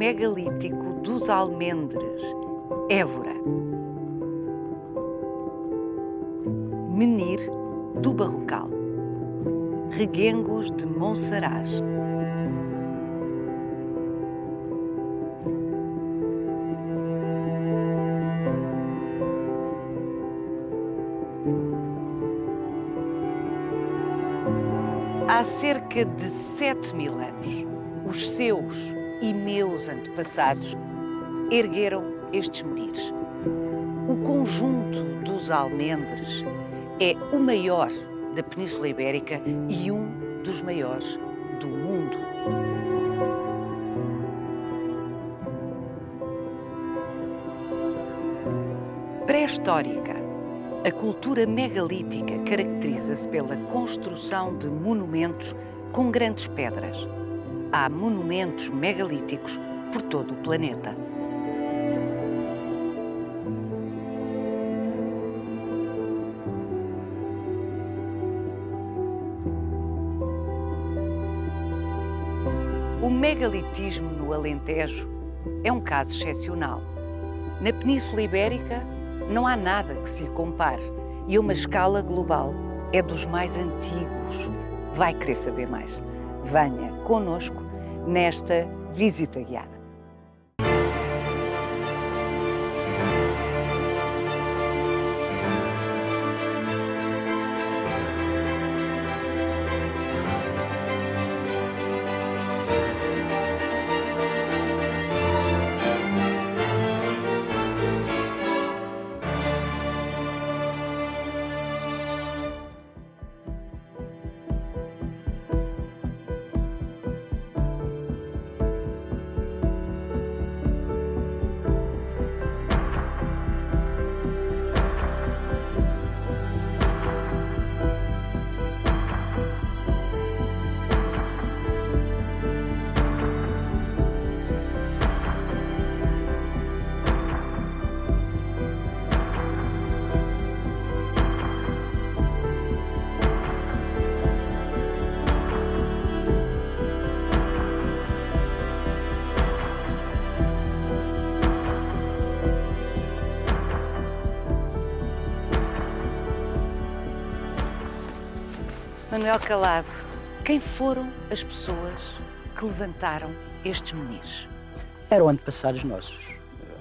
megalítico dos Almendres, Évora. Menir do Barrocal. Reguengos de Monsaraz. Há cerca de 7.000 anos, os seus e meus antepassados ergueram estes menires. O conjunto dos Almendres é o maior da Península Ibérica e um dos maiores do mundo. Pré-histórica. A cultura megalítica caracteriza-se pela construção de monumentos com grandes pedras. Há monumentos megalíticos por todo o planeta. O megalitismo no Alentejo é um caso excepcional. Na Península Ibérica, não há nada que se lhe compare e a uma escala global é dos mais antigos. Vai querer saber mais? Venha connosco nesta visita guiada. Manuel Calado, quem foram as pessoas que levantaram estes menires? Eram antepassados nossos,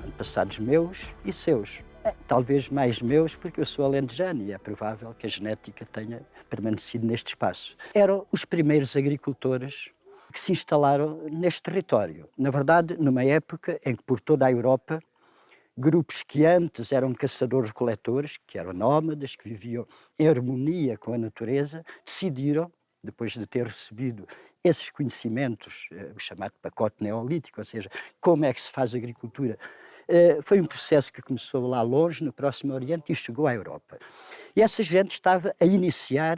antepassados meus e seus. Talvez mais meus, porque eu sou alentejano e é provável que a genética tenha permanecido neste espaço. Eram os primeiros agricultores que se instalaram neste território. Na verdade, numa época em que por toda a Europa, grupos que antes eram caçadores-coletores, que eram nómadas, que viviam em harmonia com a natureza, decidiram, depois de ter recebido esses conhecimentos, o chamado pacote neolítico, ou seja, como é que se faz agricultura, foi um processo que começou lá longe, no Próximo Oriente, e chegou à Europa. E essa gente estava a iniciar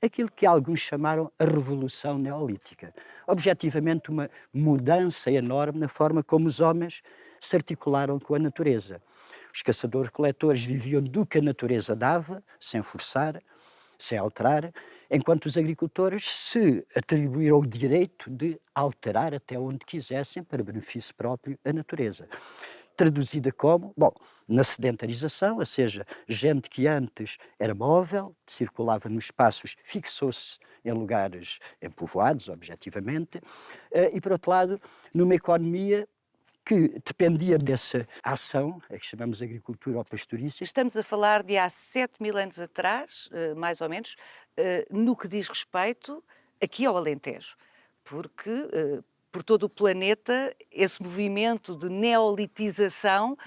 aquilo que alguns chamaram a Revolução Neolítica. Objetivamente, uma mudança enorme na forma como os homens se articularam com a natureza. Os caçadores-coletores viviam do que a natureza dava, sem forçar, sem alterar, enquanto os agricultores se atribuíram o direito de alterar até onde quisessem para benefício próprio a natureza. Traduzida como, na sedentarização, ou seja, gente que antes era móvel, circulava nos espaços, fixou-se em lugares empovoados, objetivamente, e, por outro lado, numa economia que dependia dessa ação, a que chamamos de agricultura ou pastorícia. Estamos a falar de há 7.000 anos atrás, mais ou menos, no que diz respeito aqui ao Alentejo, porque por todo o planeta esse movimento de neolitização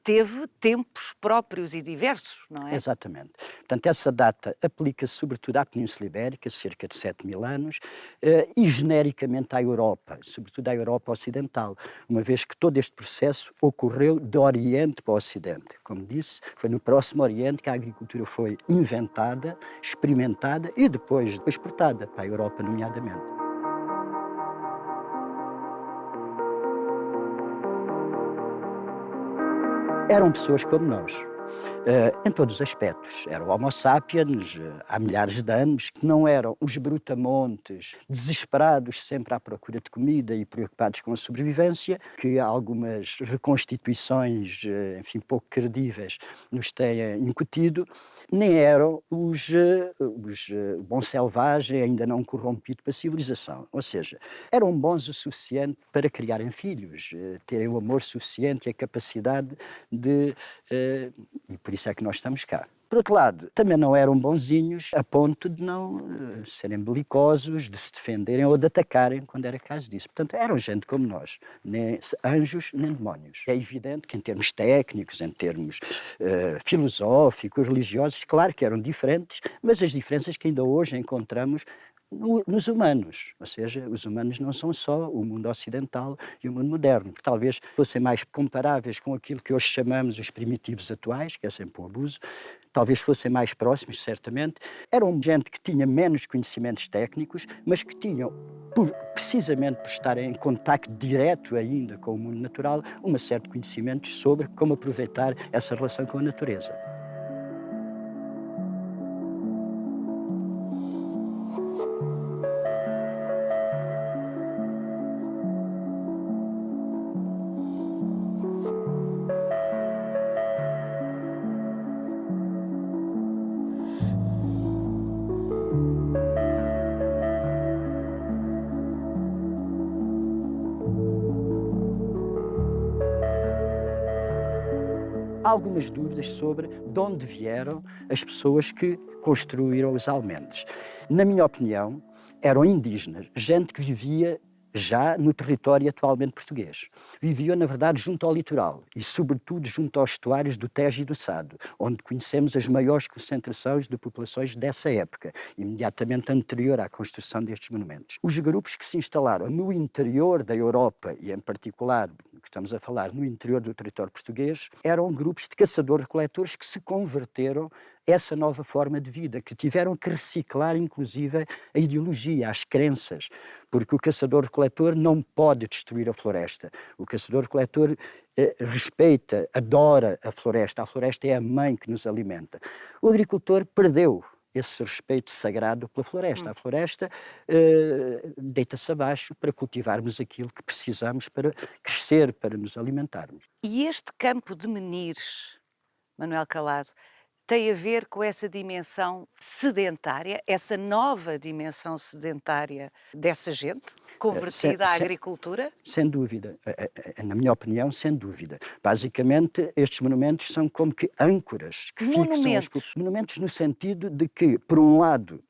teve tempos próprios e diversos, não é? Exatamente. Portanto, essa data aplica-se sobretudo à Península Ibérica, cerca de 7.000 anos, e genericamente à Europa, sobretudo à Europa Ocidental, uma vez que todo este processo ocorreu de Oriente para o Ocidente. Como disse, foi no Próximo Oriente que a agricultura foi inventada, experimentada e depois exportada para a Europa, nomeadamente. Eram pessoas como nós, em todos os aspectos. Era o Homo sapiens, há milhares de anos, que não eram os brutamontes, desesperados sempre à procura de comida e preocupados com a sobrevivência, que algumas reconstituições, enfim, pouco credíveis, nos têm incutido, nem eram os bom selvagem, ainda não corrompido pela civilização. Ou seja, eram bons o suficiente para criarem filhos, terem o amor suficiente e a capacidade de... e por isso é que nós estamos cá. Por outro lado, também não eram bonzinhos a ponto de não serem belicosos, de se defenderem ou de atacarem quando era caso disso. Portanto, eram gente como nós, nem anjos nem demónios. É evidente que em termos técnicos, em termos filosóficos, religiosos, claro que eram diferentes, mas as diferenças que ainda hoje encontramos nos humanos, ou seja, os humanos não são só o mundo ocidental e o mundo moderno, que talvez fossem mais comparáveis com aquilo que hoje chamamos os primitivos atuais, que é sempre um abuso, talvez fossem mais próximos, certamente. Eram gente que tinha menos conhecimentos técnicos, mas que tinham, precisamente por estarem em contacto direto ainda com o mundo natural, uma série de conhecimentos sobre como aproveitar essa relação com a natureza. Há algumas dúvidas sobre de onde vieram as pessoas que construíram os almendres. Na minha opinião, eram indígenas, gente que vivia já no território atualmente português. Viviam, na verdade, junto ao litoral e, sobretudo, junto aos estuários do Tejo e do Sado, onde conhecemos as maiores concentrações de populações dessa época, imediatamente anterior à construção destes monumentos. Os grupos que se instalaram no interior da Europa e, em particular, que estamos a falar no interior do território português, eram grupos de caçadores-coletores que se converteram a essa nova forma de vida, que tiveram que reciclar, inclusive, a ideologia, as crenças, porque o caçador-coletor não pode destruir a floresta. O caçador-coletor respeita, adora a floresta é a mãe que nos alimenta. O agricultor perdeu esse respeito sagrado pela floresta. A floresta deita-se abaixo para cultivarmos aquilo que precisamos para crescer, para nos alimentarmos. E este campo de menires, Manuel Calado, tem a ver com essa dimensão sedentária, essa nova dimensão sedentária dessa gente, convertida à agricultura? Sem dúvida. Na minha opinião, sem dúvida. Basicamente, estes monumentos são como que âncoras que fixam os monumentos no sentido de que, por um lado,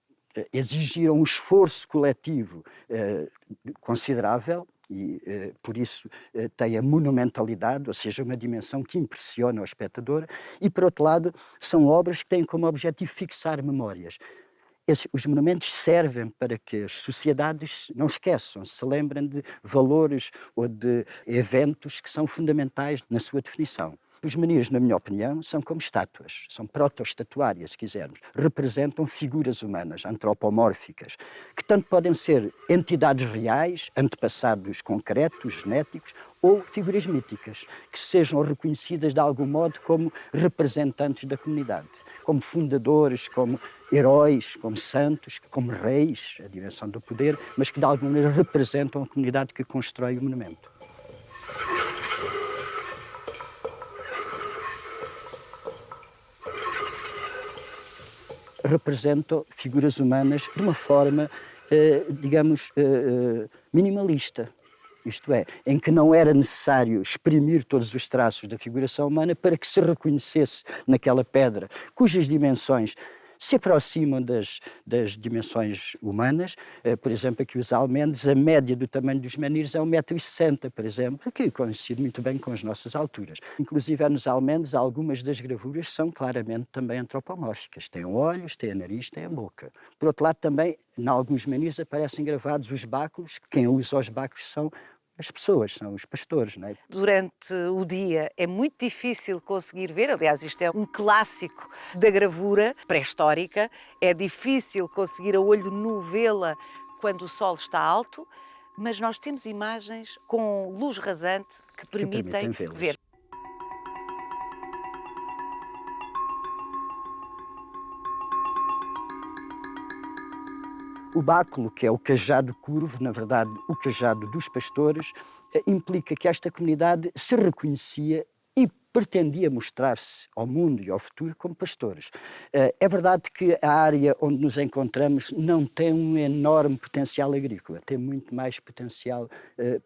exigiram um esforço coletivo considerável, e por isso tem a monumentalidade, ou seja, uma dimensão que impressiona o espectador, e por outro lado são obras que têm como objetivo fixar memórias. Os monumentos servem para que as sociedades não esqueçam, se lembrem de valores ou de eventos que são fundamentais na sua definição. Os menires, na minha opinião, são como estátuas, são proto-estatuárias, se quisermos. Representam figuras humanas, antropomórficas, que tanto podem ser entidades reais, antepassados concretos, genéticos, ou figuras míticas, que sejam reconhecidas de algum modo como representantes da comunidade, como fundadores, como heróis, como santos, como reis, a dimensão do poder, mas que de alguma maneira representam a comunidade que constrói o monumento. Representam figuras humanas de uma forma, digamos, minimalista. Isto é, em que não era necessário exprimir todos os traços da figuração humana para que se reconhecesse naquela pedra, cujas dimensões se aproximam das dimensões humanas. Por exemplo, aqui os almendres, a média do tamanho dos menires é 1,60 m, por exemplo, que coincide muito bem com as nossas alturas. Inclusive, nos almendres, algumas das gravuras são claramente também antropomórficas. Têm olhos, têm nariz, têm a boca. Por outro lado, também, em alguns menires aparecem gravados os báculos. Quem usa os báculos são as pessoas, são os pastores, não é? Durante o dia é muito difícil conseguir ver, aliás, isto é um clássico da gravura pré-histórica, é difícil conseguir a olho nu vê-la quando o sol está alto, mas nós temos imagens com luz rasante que permitem ver. O báculo, que é o cajado curvo, na verdade, o cajado dos pastores, implica que esta comunidade se reconhecia e pretendia mostrar-se ao mundo e ao futuro como pastores. É verdade que a área onde nos encontramos não tem um enorme potencial agrícola, tem muito mais potencial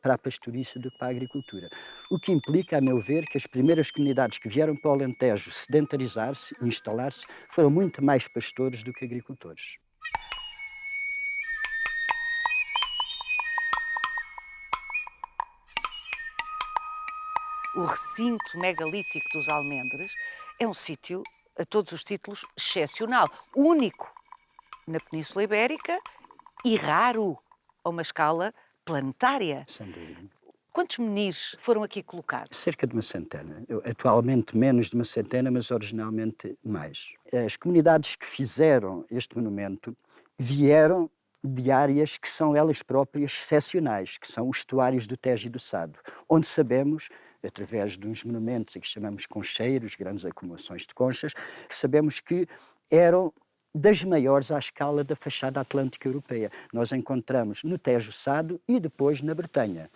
para a pastouriça do que para a agricultura. O que implica, a meu ver, que as primeiras comunidades que vieram para o Alentejo sedentarizar-se e instalar-se foram muito mais pastores do que agricultores. O recinto megalítico dos Almendres é um sítio, a todos os títulos, excepcional, único na Península Ibérica e raro a uma escala planetária. Sem dúvida. Quantos menires foram aqui colocados? Cerca de uma centena. Atualmente menos de uma centena, mas originalmente mais. As comunidades que fizeram este monumento vieram de áreas que são elas próprias excepcionais, que são os estuários do Tejo e do Sado, onde sabemos, através de uns monumentos que chamamos concheiros, grandes acumulações de conchas, que sabemos que eram das maiores à escala da fachada atlântica europeia. Nós encontramos no Tejo Sado e depois na Bretanha.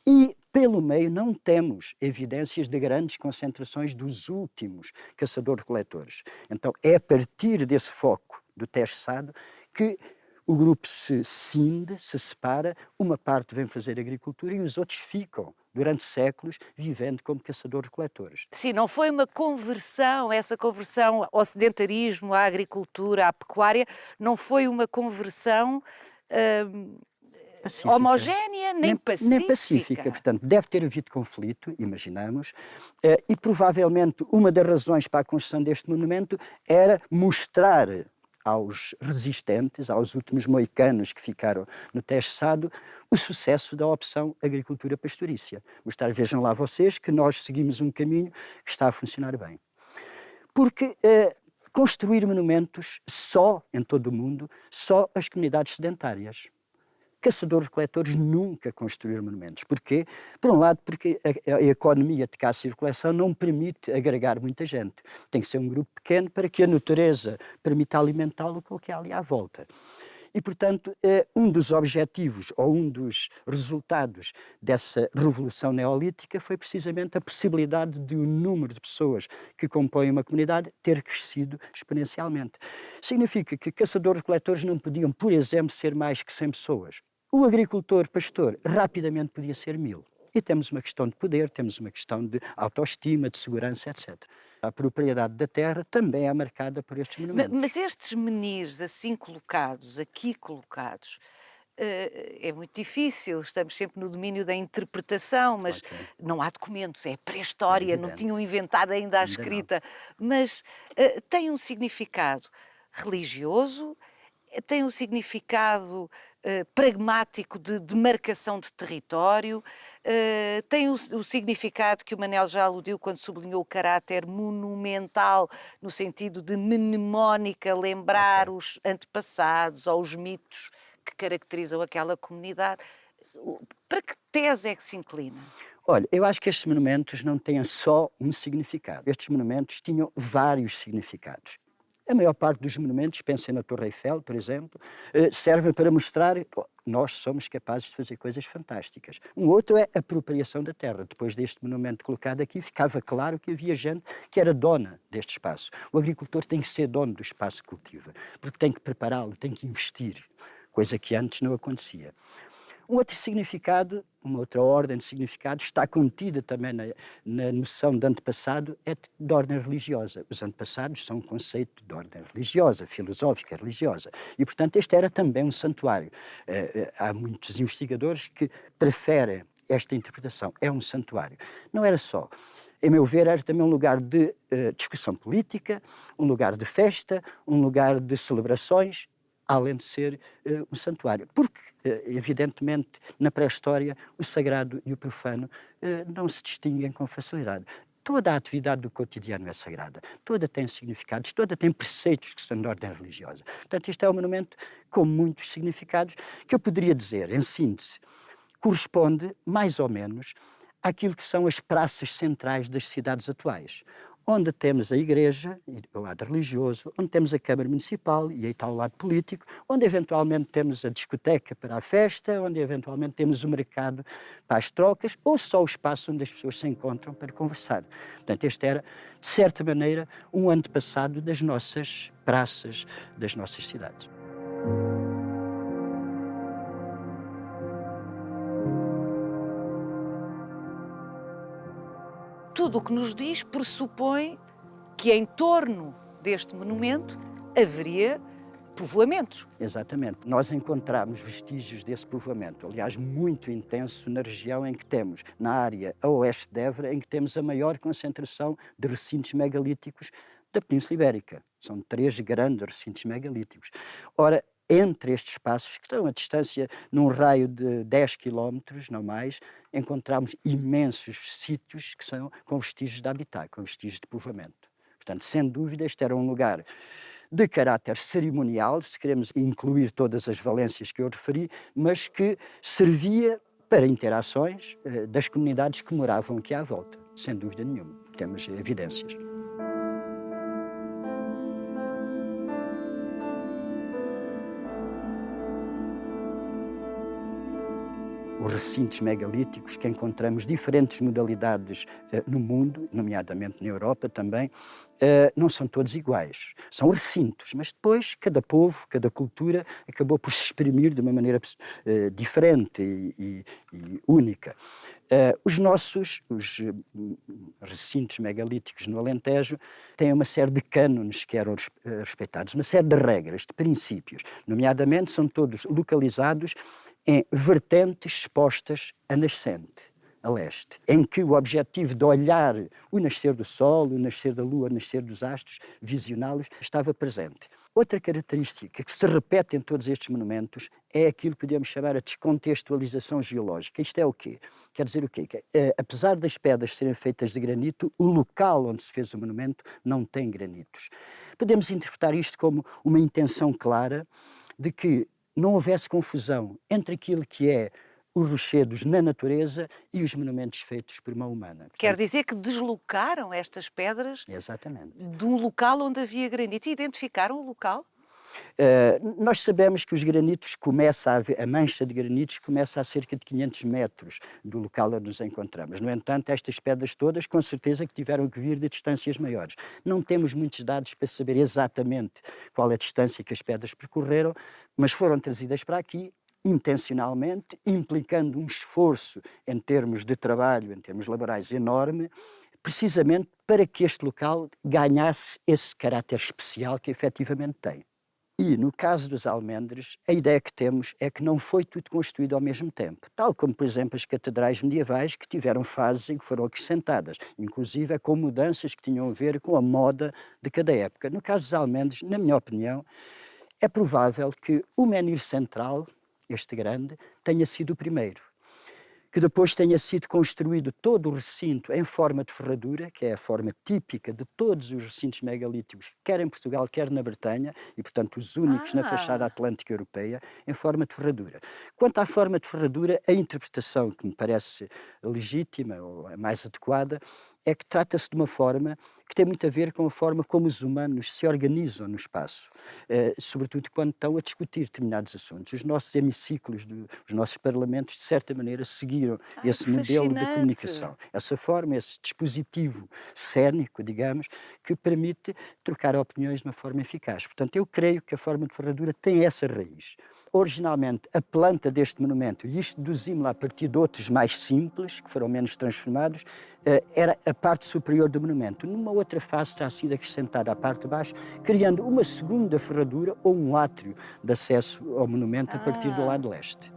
E, pelo meio, não temos evidências de grandes concentrações dos últimos caçadores-coletores. Então, é a partir desse foco do Tejo Sado que o grupo se cinde, se separa, uma parte vem fazer agricultura e os outros ficam, durante séculos, vivendo como caçadores-coletores. Sim, não foi uma conversão, essa conversão ao sedentarismo, à agricultura, à pecuária, não foi uma conversão homogénea, nem pacífica. Nem pacífica, portanto, deve ter havido conflito, imaginamos, e provavelmente uma das razões para a construção deste monumento era mostrar aos resistentes, aos últimos moicanos que ficaram no Tejo Sado, o sucesso da opção agricultura pastorícia. Mostrar, vejam lá vocês, que nós seguimos um caminho que está a funcionar bem. Porque construir monumentos só, em todo o mundo, só as comunidades sedentárias. Caçadores-coletores nunca construíram monumentos. Porquê? Por um lado, porque a economia de caça e recoleção não permite agregar muita gente. Tem que ser um grupo pequeno para que a natureza permita alimentá-lo com o que há ali à volta. E, portanto, um dos objetivos ou um dos resultados dessa revolução neolítica foi precisamente a possibilidade de um número de pessoas que compõem uma comunidade ter crescido exponencialmente. Significa que caçadores-coletores não podiam, por exemplo, ser mais que 100 pessoas. O agricultor-pastor rapidamente podia ser 1000. E temos uma questão de poder, temos uma questão de autoestima, de segurança, etc. A propriedade da terra também é marcada por estes monumentos. Mas estes menires assim colocados, aqui colocados, é muito difícil, estamos sempre no domínio da interpretação, mas não há documentos, é pré-história, não tinham inventado ainda a escrita, mas tem um significado religioso, tem um significado pragmático de marcação de território, tem o significado que o Manel já aludiu quando sublinhou o caráter monumental, no sentido de mnemónica, lembrar os antepassados ou os mitos que caracterizam aquela comunidade. Para que tese é que se inclina? Olha, eu acho que estes monumentos não têm só um significado. Estes monumentos tinham vários significados. A maior parte dos monumentos, pensem na Torre Eiffel, por exemplo, servem para mostrar que nós somos capazes de fazer coisas fantásticas. Um outro é a apropriação da terra. Depois deste monumento colocado aqui, ficava claro que havia gente que era dona deste espaço. O agricultor tem que ser dono do espaço que cultiva, porque tem que prepará-lo, tem que investir, coisa que antes não acontecia. Um outro significado, uma outra ordem de significados, está contida também na noção de antepassado, é de ordem religiosa. Os antepassados são um conceito de ordem religiosa, filosófica, religiosa. E, portanto, este era também um santuário. Há muitos investigadores que preferem esta interpretação. É um santuário. Não era só. Em meu ver, era também um lugar de discussão política, um lugar de festa, um lugar de celebrações, além de ser um santuário. Porque, evidentemente, na pré-história, o sagrado e o profano não se distinguem com facilidade. Toda a atividade do cotidiano é sagrada, toda tem significados, toda tem preceitos que são de ordem religiosa. Portanto, este é um monumento com muitos significados que eu poderia dizer, em síntese, corresponde, mais ou menos, àquilo que são as praças centrais das cidades atuais. onde temos a igreja, o lado religioso, onde temos a Câmara Municipal, e aí está o lado político, onde eventualmente temos a discoteca para a festa, onde eventualmente temos o mercado para as trocas, ou só o espaço onde as pessoas se encontram para conversar. Portanto, este era, de certa maneira, um antepassado das nossas praças, das nossas cidades. Tudo o que nos diz pressupõe que em torno deste monumento haveria povoamentos. Exatamente. Nós encontramos vestígios desse povoamento, aliás, muito intenso na região em que temos, na área a oeste de Évora, em que temos a maior concentração de recintos megalíticos da Península Ibérica. São 3 grandes recintos megalíticos. Ora, entre estes espaços, que estão a distância num raio de 10 quilómetros, não mais, encontramos imensos sítios que são com vestígios de habitat, com vestígios de povoamento. Portanto, sem dúvida, este era um lugar de caráter cerimonial, se queremos incluir todas as valências que eu referi, mas que servia para interações das comunidades que moravam aqui à volta, sem dúvida nenhuma. Temos evidências. Os recintos megalíticos, que encontramos diferentes modalidades no mundo, nomeadamente na Europa também, não são todos iguais. São recintos, mas depois cada povo, cada cultura acabou por se exprimir de uma maneira diferente e única. Os recintos megalíticos no Alentejo têm uma série de cânones que eram respeitados, uma série de regras, de princípios, nomeadamente são todos localizados em vertentes expostas a nascente, a leste, em que o objetivo de olhar o nascer do sol, o nascer da lua, o nascer dos astros, visioná-los, estava presente. Outra característica que se repete em todos estes monumentos é aquilo que podemos chamar a descontextualização geológica. Isto é o quê? Quer dizer o quê? Apesar das pedras serem feitas de granito, o local onde se fez o monumento não tem granitos. Podemos interpretar isto como uma intenção clara de que não houvesse confusão entre aquilo que é os rochedos na natureza e os monumentos feitos por mão humana. Portanto, Quer dizer que deslocaram estas pedras exatamente. de um local onde havia granito e identificaram o local? Nós sabemos que os granitos a mancha de granitos começa a cerca de 500 metros do local onde nos encontramos. No entanto, estas pedras todas, com certeza que tiveram que vir de distâncias maiores. Não temos muitos dados para saber exatamente qual é a distância que as pedras percorreram, mas foram trazidas para aqui intencionalmente, implicando um esforço em termos de trabalho, em termos laborais enorme, precisamente para que este local ganhasse esse caráter especial que efetivamente tem. E, no caso dos almendres, a ideia que temos é que não foi tudo construído ao mesmo tempo, tal como, por exemplo, as catedrais medievais, que tiveram fases em que foram acrescentadas, inclusive com mudanças que tinham a ver com a moda de cada época. No caso dos almendres, na minha opinião, é provável que o menhir central, este grande, tenha sido o primeiro, que depois tenha sido construído todo o recinto em forma de ferradura, que é a forma típica de todos os recintos megalíticos, quer em Portugal, quer na Bretanha, e portanto os únicos na fachada atlântica europeia, em forma de ferradura. Quanto à forma de ferradura, a interpretação que me parece legítima ou a mais adequada é que trata-se de uma forma que tem muito a ver com a forma como os humanos se organizam no espaço, sobretudo quando estão a discutir determinados assuntos. Os nossos hemiciclos, os nossos parlamentos, de certa maneira, seguiram esse modelo de comunicação. Essa forma, esse dispositivo cénico, digamos, que permite trocar opiniões de uma forma eficaz. Portanto, eu creio que a forma de ferradura tem essa raiz. Originalmente, a planta deste monumento, e isto deduzimos-la a partir de outros mais simples, que foram menos transformados, era a parte superior do monumento. Numa outra fase terá sido acrescentada a parte de baixo, criando uma segunda ferradura ou um átrio de acesso ao monumento a partir do lado leste.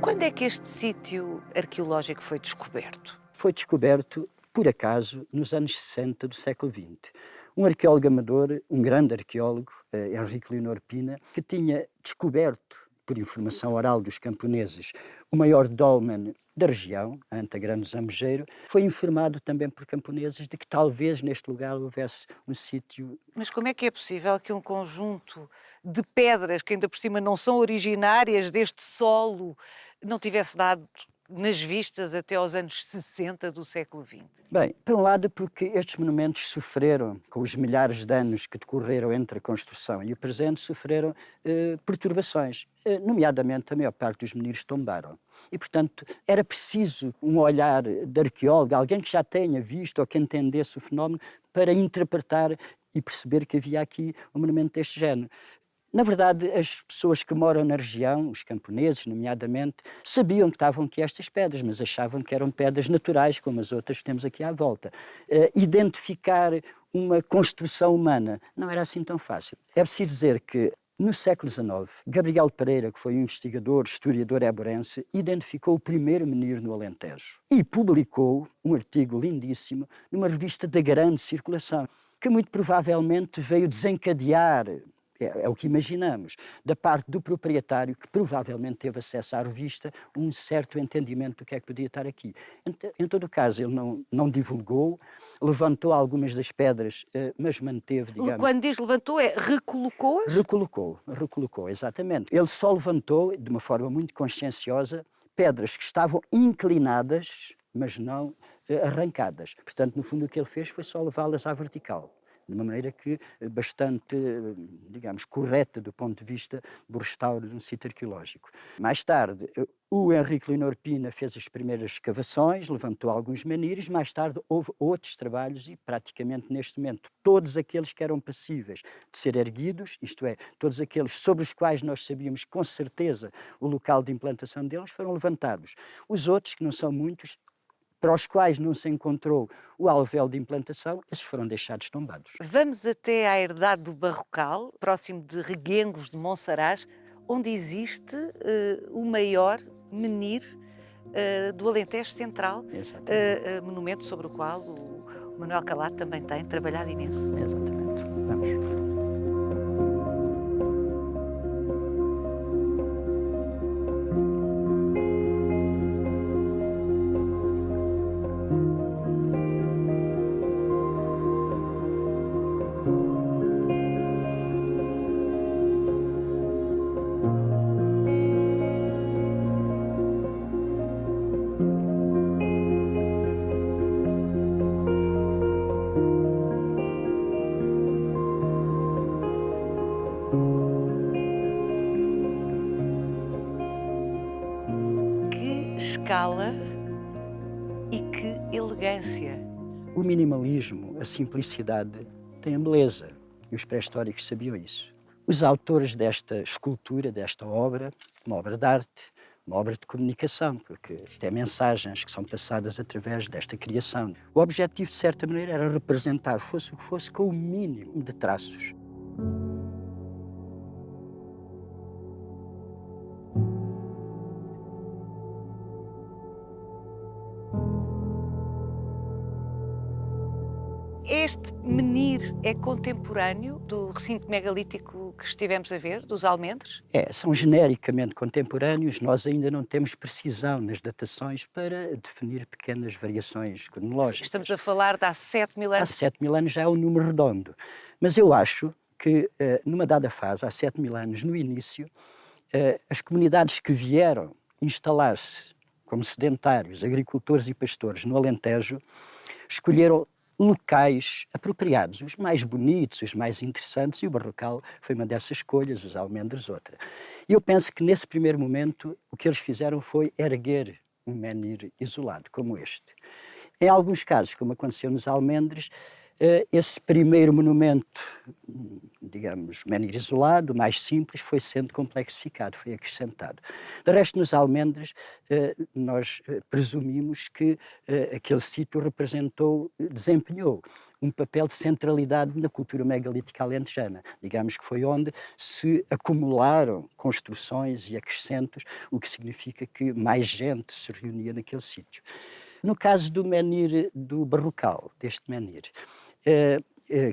Quando é que este sítio arqueológico foi descoberto? Foi descoberto, por acaso, nos anos 60 do século XX. Um arqueólogo amador, um grande arqueólogo, Henrique Leonor Pina, que tinha descoberto, por informação oral dos camponeses, o maior dolmen da região, ante a Grande Zambujeiro, foi informado também por camponeses de que talvez neste lugar houvesse um sítio... Mas como é que é possível que um conjunto de pedras que ainda por cima não são originárias deste solo, não tivesse dado nas vistas até aos anos 60 do século XX? Bem, por um lado, porque estes monumentos sofreram, com os milhares de anos que decorreram entre a construção e o presente, sofreram perturbações. Nomeadamente, a maior parte dos meninos tombaram. E, portanto, era preciso um olhar de arqueólogo, alguém que já tenha visto ou que entendesse o fenómeno, para interpretar e perceber que havia aqui um monumento deste género. Na verdade, as pessoas que moram na região, os camponeses, nomeadamente, sabiam que estavam aqui estas pedras, mas achavam que eram pedras naturais, como as outras que temos aqui à volta. Identificar uma construção humana não era assim tão fácil. É preciso dizer que, no século XIX, Gabriel Pereira, que foi um investigador, historiador éborense, identificou o primeiro menhir no Alentejo e publicou um artigo lindíssimo numa revista de grande circulação, que muito provavelmente veio desencadear, é o que imaginamos, da parte do proprietário, que provavelmente teve acesso à revista, um certo entendimento do que é que podia estar aqui. Em todo o caso, ele não divulgou, levantou algumas das pedras, mas manteve, digamos... Quando diz levantou, é recolocou-as? Recolocou, exatamente. Ele só levantou, de uma forma muito conscienciosa, pedras que estavam inclinadas, mas não arrancadas. Portanto, no fundo, o que ele fez foi só levá-las à vertical, de uma maneira que bastante, digamos, correta do ponto de vista do restauro de um sítio arqueológico. Mais tarde, o Henrique Leonor Pina fez as primeiras escavações, levantou alguns menires, mais tarde houve outros trabalhos e praticamente neste momento todos aqueles que eram passíveis de ser erguidos, isto é, todos aqueles sobre os quais nós sabíamos com certeza o local de implantação deles, foram levantados. Os outros, que não são muitos, para os quais não se encontrou o alvéolo de implantação, esses foram deixados tombados. Vamos até à herdade do Barrocal, próximo de Reguengos de Monsaraz, onde existe o maior menhir do Alentejo Central, monumento sobre o qual o Manuel Calado também tem trabalhado imenso. Exatamente. Vamos. Escala e que elegância. O minimalismo, a simplicidade, tem a beleza. E os pré-históricos sabiam isso. Os autores desta escultura, desta obra, uma obra de arte, uma obra de comunicação, porque tem mensagens que são passadas através desta criação. O objetivo, de certa maneira, era representar, fosse o que fosse, com o mínimo de traços. Este menhir é contemporâneo do recinto megalítico que estivemos a ver, dos Almendres? São genericamente contemporâneos, nós ainda não temos precisão nas datações para definir pequenas variações cronológicas. Estamos a falar de há 7.000 anos. Há 7.000 anos já é um número redondo, mas eu acho que numa dada fase, há 7.000 anos, no início, as comunidades que vieram instalar-se como sedentários, agricultores e pastores no Alentejo, escolheram locais apropriados, os mais bonitos, os mais interessantes, e o Barrocal foi uma dessas escolhas, os Almendres outra. E eu penso que nesse primeiro momento o que eles fizeram foi erguer um menhir isolado, como este. Em alguns casos, como aconteceu nos Almendres, esse primeiro monumento, digamos, menhir isolado, mais simples, foi sendo complexificado, foi acrescentado. De resto, nos Almendres, nós presumimos que aquele sítio desempenhou um papel de centralidade na cultura megalítica alentejana. Digamos que foi onde se acumularam construções e acrescentos, o que significa que mais gente se reunia naquele sítio. No caso do menhir do Barrocal, deste menhir,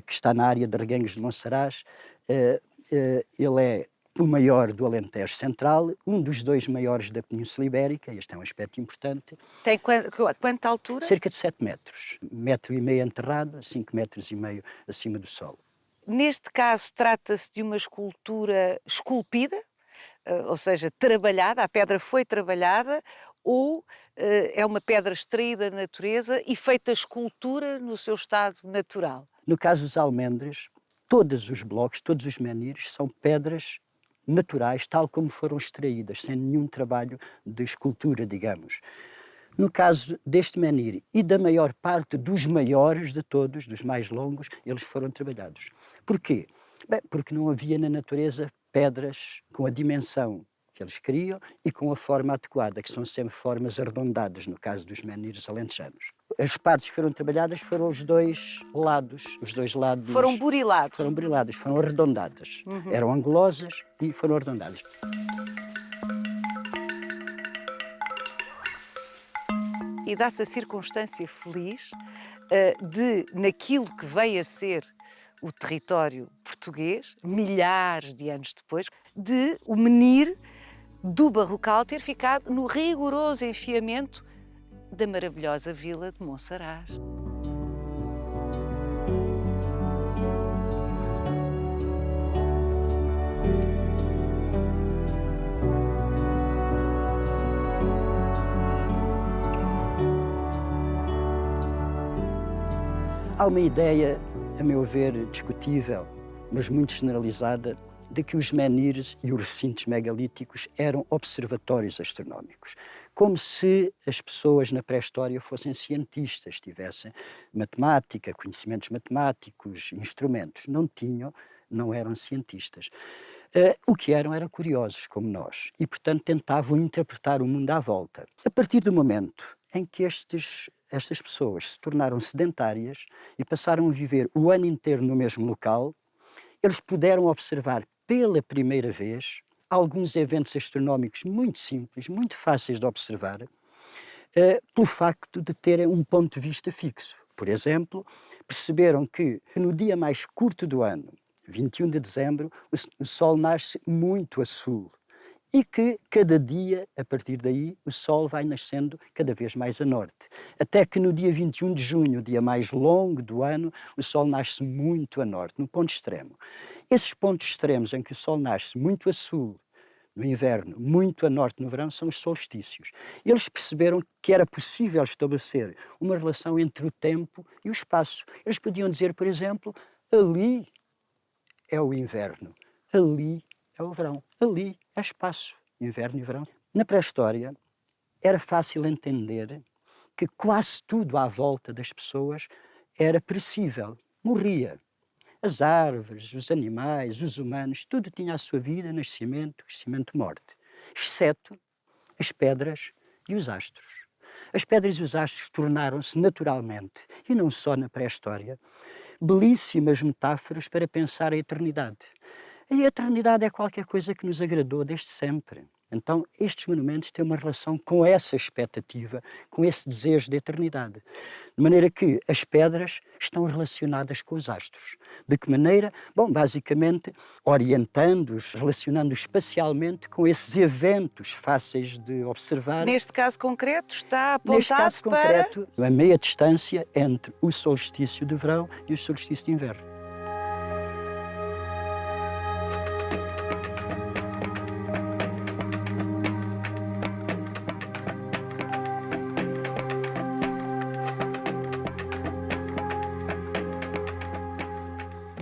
que está na área de Reguengos de Monsaraz, ele é o maior do Alentejo Central, um dos dois maiores da Península Ibérica, este é um aspecto importante. Tem quanta altura? Cerca de 7 metros, 1,5 metro enterrado, 5,5 metros acima do solo. Neste caso, trata-se de uma escultura esculpida, ou seja, trabalhada, a pedra foi trabalhada, ou é uma pedra extraída da natureza e feita escultura no seu estado natural? No caso dos almendres, todos os blocos, todos os menires são pedras naturais, tal como foram extraídas, sem nenhum trabalho de escultura, digamos. No caso deste menhir e da maior parte dos maiores de todos, dos mais longos, eles foram trabalhados. Porquê? Bem, porque não havia na natureza pedras com a dimensão que eles queriam e com a forma adequada, que são sempre formas arredondadas, no caso dos menhirs alentejanos. As partes que foram trabalhadas foram os dois lados. Os dois lados Foram burilados. foram buriladas, foram arredondadas. Eram angulosas e foram arredondadas. E dá-se a circunstância feliz de, naquilo que veio a ser o território português, milhares de anos depois, de o menir do Barrocal ter ficado no rigoroso enfiamento da maravilhosa vila de Monsaraz. Há uma ideia, a meu ver, discutível, mas muito generalizada, de que os menires e os recintos megalíticos eram observatórios astronómicos, como se as pessoas na pré-história fossem cientistas, tivessem matemática, conhecimentos matemáticos, instrumentos. Não tinham, não eram cientistas. O que eram era curiosos, como nós, e, portanto, tentavam interpretar o mundo à volta. A partir do momento em que estas pessoas se tornaram sedentárias e passaram a viver o ano inteiro no mesmo local, eles puderam observar pela primeira vez alguns eventos astronómicos muito simples, muito fáceis de observar, pelo facto de terem um ponto de vista fixo. Por exemplo, perceberam que no dia mais curto do ano, 21 de dezembro, o Sol nasce muito a sul e que cada dia, a partir daí, o Sol vai nascendo cada vez mais a norte. Até que no dia 21 de junho, o dia mais longo do ano, o Sol nasce muito a norte, no ponto extremo. Esses pontos extremos em que o Sol nasce muito a sul no inverno, muito a norte no verão, são os solstícios. Eles perceberam que era possível estabelecer uma relação entre o tempo e o espaço. Eles podiam dizer, por exemplo, ali é o inverno, ali é o verão, ali é espaço, inverno e verão. Na pré-história, era fácil entender que quase tudo à volta das pessoas era perecível, morria. As árvores, os animais, os humanos, tudo tinha a sua vida, nascimento, crescimento, morte, exceto as pedras e os astros. As pedras e os astros tornaram-se naturalmente, e não só na pré-história, belíssimas metáforas para pensar a eternidade. E a eternidade é qualquer coisa que nos agradou desde sempre. Então, estes monumentos têm uma relação com essa expectativa, com esse desejo de eternidade. De maneira que as pedras estão relacionadas com os astros. De que maneira? Bom, basicamente, orientando-os, relacionando-os espacialmente com esses eventos fáceis de observar. Neste caso concreto, está apontado Neste caso para... concreto, a meia distância entre o solstício de verão e o solstício de inverno.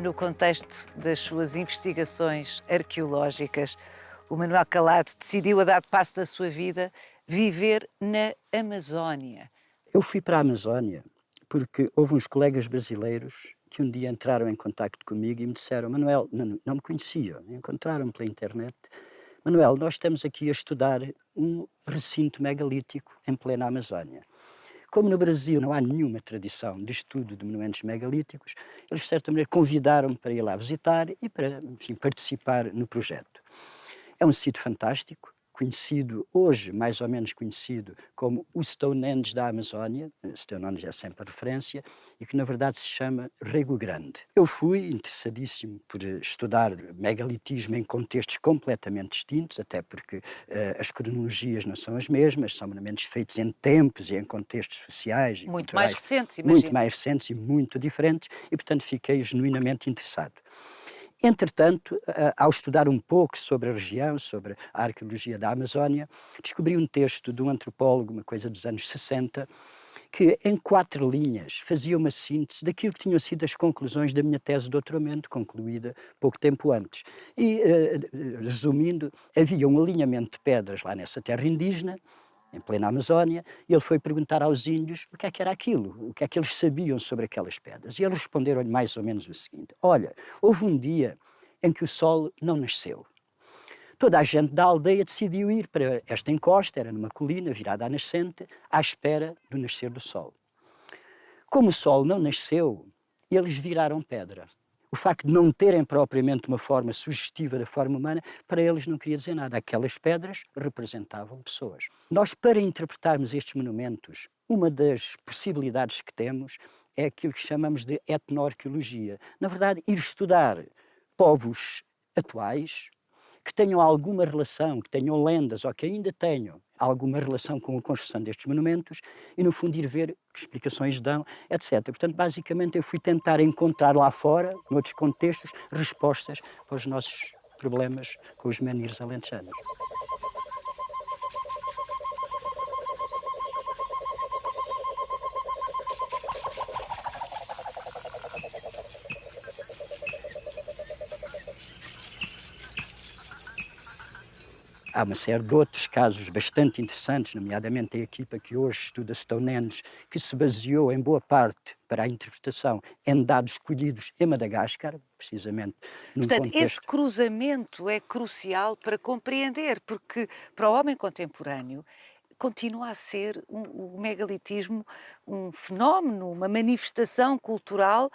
No contexto das suas investigações arqueológicas, o Manuel Calado decidiu, a dado passo da sua vida, viver na Amazónia. Eu fui para a Amazónia porque houve uns colegas brasileiros que um dia entraram em contacto comigo e me disseram: Manuel, não me conheciam, encontraram-me pela internet. Manuel, nós estamos aqui a estudar um recinto megalítico em plena Amazónia. Como no Brasil não há nenhuma tradição de estudo de monumentos megalíticos, eles, de certa maneira, convidaram-me para ir lá visitar e para, enfim, participar no projeto. É um sítio fantástico, conhecido hoje, mais ou menos conhecido, como o Stonehenge da Amazónia. Stonehenge é sempre a referência, e que na verdade se chama Rego Grande. Eu fui interessadíssimo por estudar megalitismo em contextos completamente distintos, até porque as cronologias não são as mesmas, são monumentos feitos em tempos e em contextos sociais e Muito mais culturais recentes, muito imagino. mais recentes e muito diferentes, e portanto fiquei genuinamente interessado. Entretanto, ao estudar um pouco sobre a região, sobre a arqueologia da Amazónia, descobri um texto de um antropólogo, uma coisa dos anos 60, que em 4 linhas fazia uma síntese daquilo que tinham sido as conclusões da minha tese de doutoramento, concluída pouco tempo antes. E, resumindo, havia um alinhamento de pedras lá nessa terra indígena, em plena Amazónia, e ele foi perguntar aos índios o que era aquilo, o que é que eles sabiam sobre aquelas pedras. E eles responderam-lhe mais ou menos o seguinte: olha, houve um dia em que o sol não nasceu. Toda a gente da aldeia decidiu ir para esta encosta, era numa colina virada à nascente, à espera do nascer do sol. Como o sol não nasceu, eles viraram pedra. O facto de não terem propriamente uma forma sugestiva da forma humana, para eles não queria dizer nada. Aquelas pedras representavam pessoas. Nós, para interpretarmos estes monumentos, uma das possibilidades que temos é aquilo que chamamos de etnoarqueologia. Na verdade, ir estudar povos atuais que tenham alguma relação, que tenham lendas ou que ainda tenham alguma relação com a construção destes monumentos e, no fundo, ir ver que explicações dão, etc. Portanto, basicamente, eu fui tentar encontrar lá fora, noutros contextos, respostas para os nossos problemas com os menhirs alentejanos. Há uma série de outros casos bastante interessantes, nomeadamente a equipa que hoje estuda Stonehenge, que se baseou em boa parte para a interpretação em dados colhidos em Madagascar, precisamente num Portanto, contexto... esse cruzamento é crucial para compreender, porque para o homem contemporâneo continua a ser o megalitismo um fenómeno, uma manifestação cultural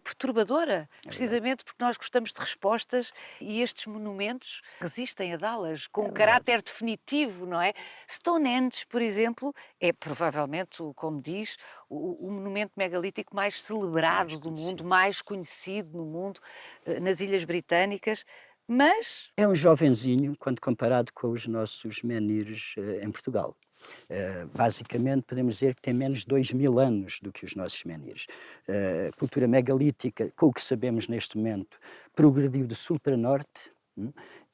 perturbadora, precisamente porque nós gostamos de respostas e estes monumentos resistem a dá-las com um caráter definitivo, não é? Stonehenge, por exemplo, é provavelmente, como diz, o monumento megalítico mais celebrado do mundo, mais conhecido no mundo, nas Ilhas Britânicas, mas... É um jovenzinho quando comparado com os nossos menhirs em Portugal. Basicamente, podemos dizer que tem menos de 2000 anos do que os nossos menhirs. A cultura megalítica, com o que sabemos neste momento, progrediu de sul para norte,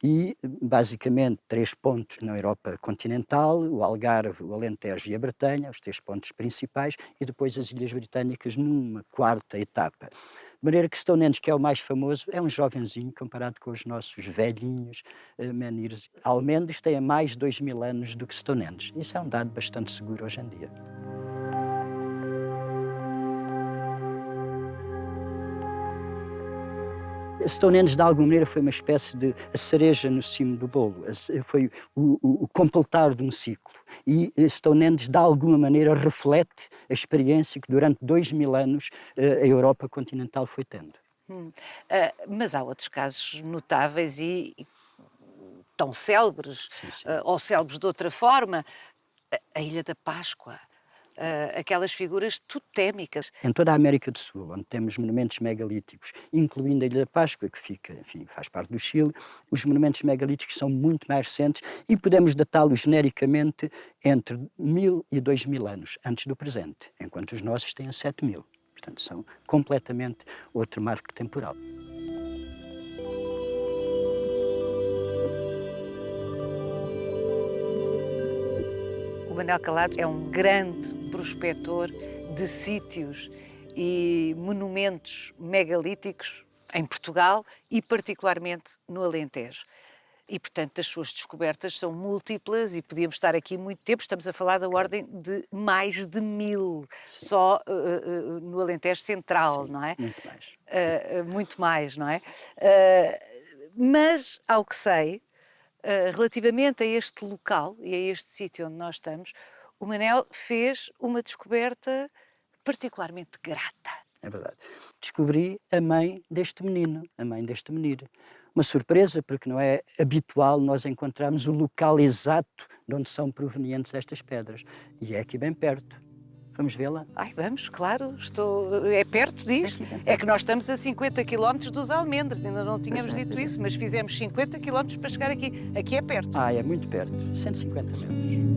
e basicamente 3 pontos na Europa continental, o Algarve, o Alentejo e a Bretanha, os 3 pontos principais, e depois as Ilhas Britânicas numa 4ª etapa. De maneira que Stonehenge, que é o mais famoso, é um jovenzinho comparado com os nossos velhinhos menhirs. Almendres têm mais de 2000 anos do que Stonehenge. Isso é um dado bastante seguro hoje em dia. Stonehenge, de alguma maneira, foi uma espécie de a cereja no cimo do bolo. Foi o completar de um ciclo. E Stonehenge, de alguma maneira, reflete a experiência que durante 2000 anos a Europa continental foi tendo. Mas há outros casos notáveis e tão célebres, ou célebres de outra forma. A Ilha da Páscoa. Aquelas figuras totémicas. Em toda a América do Sul, onde temos monumentos megalíticos, incluindo a Ilha da Páscoa, que fica, enfim, faz parte do Chile, os monumentos megalíticos são muito mais recentes e podemos datá-los genericamente entre 1000 e 2000 anos antes do presente, enquanto os nossos têm 7000. Portanto, são completamente outro marco temporal. O Manel Calado é um grande prospector de sítios e monumentos megalíticos em Portugal e particularmente no Alentejo. E, portanto, as suas descobertas são múltiplas e podíamos estar aqui muito tempo. Estamos a falar da ordem de mais de 1000, só no Alentejo Central, Sim, não é? muito mais. Muito mais, não é? Mas, ao que sei, relativamente a este local e a este sítio onde nós estamos, o Manel fez uma descoberta particularmente grata. É verdade. Descobri a mãe deste menino, a mãe deste menino. uma surpresa, porque não é habitual nós encontrarmos o local exato de onde são provenientes estas pedras. E é aqui bem perto. Vamos vê-la? Ai, vamos, claro, é perto disso. É que nós estamos a 50 km dos Almendres, ainda não tínhamos dito isso, mas fizemos 50 km para chegar aqui. Aqui é perto. Ah, é muito perto, 150 metros.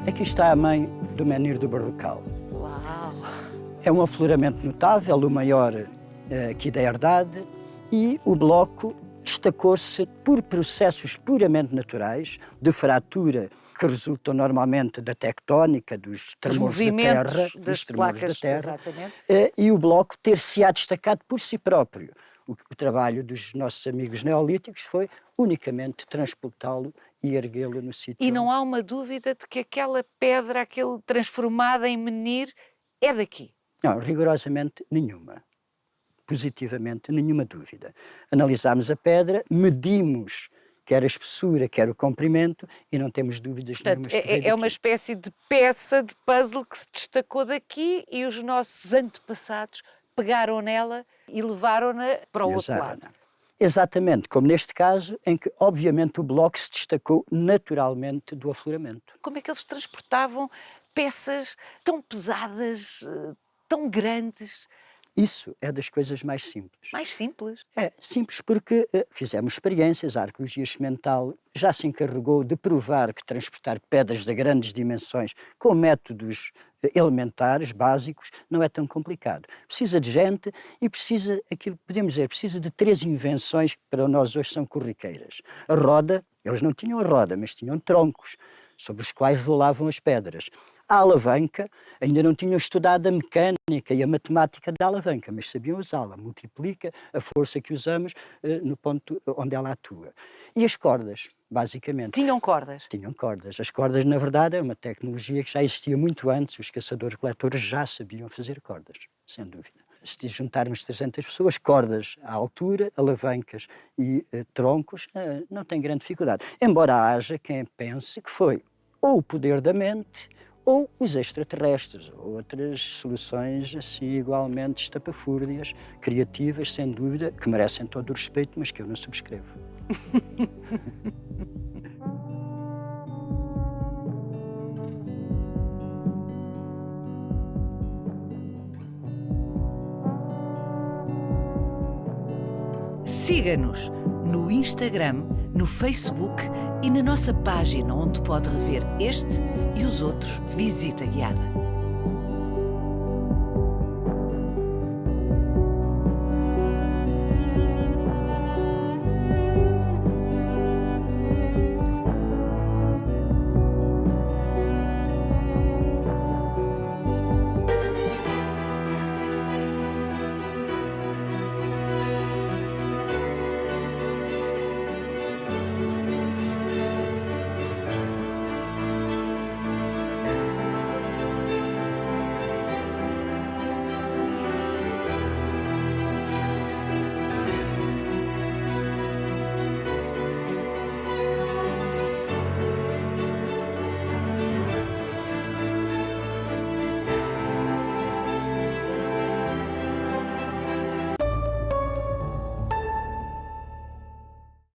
Aqui está a mãe do menhir do Barrocal. Uau! É um afloramento notável, o maior aqui da herdade, e o bloco destacou-se por processos puramente naturais, de fratura, que resultam normalmente da tectónica, dos tremores da terra, das placas, da terra, exatamente. E o bloco ter-se-á destacado por si próprio. O trabalho dos nossos amigos neolíticos foi unicamente transportá-lo e erguê-lo no sítio. E não há uma dúvida de que aquela pedra, aquele transformada em menhir, é daqui? Não, rigorosamente nenhuma. Positivamente, nenhuma dúvida. Analisámos a pedra, medimos quer a espessura, quer o comprimento, e não temos dúvidas nenhumas. Portanto, é uma espécie de peça de puzzle que se destacou daqui e os nossos antepassados pegaram nela e levaram-na para o outro lado. Exatamente, como neste caso, em que obviamente o bloco se destacou naturalmente do afloramento. Como é que eles transportavam peças tão pesadas, tão grandes? Isso é das coisas mais simples. Mais simples? É simples porque fizemos experiências, a arqueologia experimental já se encarregou de provar que transportar pedras de grandes dimensões com métodos elementares, básicos, não é tão complicado. Precisa de gente e precisa, aquilo que podemos dizer, precisa de 3 invenções que para nós hoje são corriqueiras. A roda, eles não tinham a roda, mas tinham troncos sobre os quais rolavam as pedras. A alavanca, ainda não tinham estudado a mecânica e a matemática da alavanca, mas sabiam usá-la, multiplica a força que usamos no ponto onde ela atua. E as cordas, basicamente. Tinham cordas? Tinham cordas. As cordas, na verdade, é uma tecnologia que já existia muito antes, os caçadores-coletores já sabiam fazer cordas, sem dúvida. Se juntarmos 300 pessoas, cordas à altura, alavancas e troncos, não tem grande dificuldade. Embora haja quem pense que foi ou o poder da mente, ou os extraterrestres, ou outras soluções assim igualmente estapafúrdias, criativas, sem dúvida, que merecem todo o respeito, mas que eu não subscrevo. Siga-nos no Instagram, no Facebook e na nossa página onde pode rever este e os outros Visita Guiada.